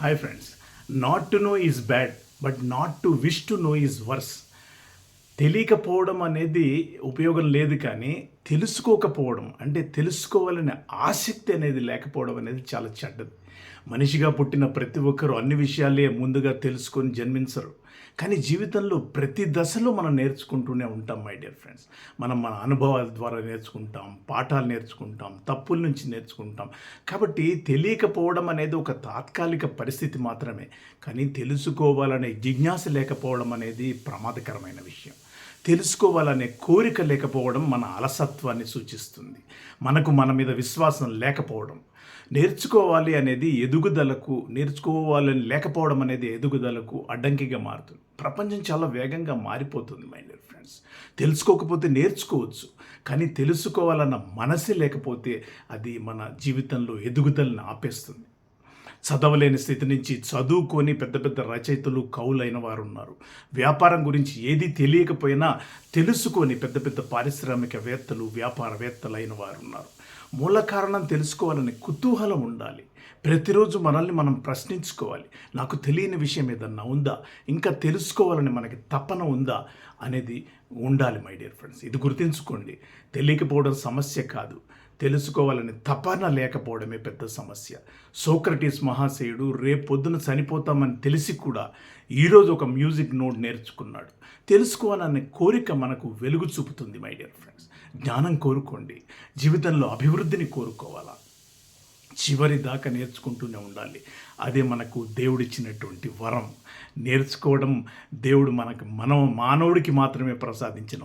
Hi friends. Not to know is bad, but not to wish to know is verse. తెలియకపోవడం అనేది ఉపయోగం లేదు, కానీ తెలుసుకోకపోవడం అంటే తెలుసుకోవాలనే ఆసక్తి అనేది లేకపోవడం అనేది చాలా చెడ్డది. మనిషిగా పుట్టిన ప్రతి ఒక్కరూ అన్ని విషయాలే ముందుగా తెలుసుకొని జన్మించరు, కానీ జీవితంలో ప్రతి దశలో మనం నేర్చుకుంటూనే ఉంటాం మై డియర్ ఫ్రెండ్స్. మన అనుభవాల ద్వారా నేర్చుకుంటాం, పాఠాలు నేర్చుకుంటాం, తప్పుల నుంచి నేర్చుకుంటాం. కాబట్టి తెలియకపోవడం అనేది ఒక తాత్కాలిక పరిస్థితి మాత్రమే, కానీ తెలుసుకోవాలనే జిజ్ఞాస లేకపోవడం అనేది ప్రమాదకరమైన విషయం. తెలుసుకోవాలనే కోరిక లేకపోవడం మన అలసత్వాన్ని సూచిస్తుంది. మనకు మన మీద విశ్వాసం లేకపోవడం. నేర్చుకోవాలని లేకపోవడం అనేది ఎదుగుదలకు అడ్డంకిగా మారుతుంది. ప్రపంచం చాలా వేగంగా మారిపోతుంది మై డియర్ ఫ్రెండ్స్. తెలుసుకోకపోతే నేర్చుకోవచ్చు, కానీ తెలుసుకోవాలన్న మనసే లేకపోతే అది మన జీవితంలో ఎదుగుదలను ఆపేస్తుంది. చదవలేని స్థితి నుంచి చదువుకొని పెద్ద పెద్ద రచయితలు, కవులైన వారు ఉన్నారు. వ్యాపారం గురించి ఏది తెలియకపోయినా తెలుసుకొని పెద్ద పెద్ద పారిశ్రామికవేత్తలు, వ్యాపారవేత్తలైన వారు ఉన్నారు. మూల కారణం తెలుసుకోవాలని కుతూహలం ఉండాలి. ప్రతిరోజు మనల్ని మనం ప్రశ్నించుకోవాలి. నాకు తెలియని విషయం ఏదన్నా ఉందా, ఇంకా తెలుసుకోవాలని మనకి తపన ఉందా అనేది ఉండాలి మై డియర్ ఫ్రెండ్స్. ఇది గుర్తుంచుకోండి. తెలియకపోవడం సమస్య కాదు, తెలుసుకోవాలని తపన లేకపోవడమే పెద్ద సమస్య. సోక్రటీస్ మహాశయుడు రేపొద్దున చనిపోతామని తెలిసి కూడా ఈరోజు ఒక మ్యూజిక్ నోట్ నేర్చుకున్నాడు. తెలుసుకోవాలనే కోరిక మనకు వెలుగు చూపుతుంది మై డియర్ ఫ్రెండ్స్. జ్ఞానం కోరుకోండి, జీవితంలో అభివృద్ధిని కోరుకోవాలా, చివరి దాకా నేర్చుకుంటూనే ఉండాలి. అదే మనకు దేవుడిచ్చినటువంటి వరం. నేర్చుకోవడం దేవుడు మానవుడికి మాత్రమే ప్రసాదించిన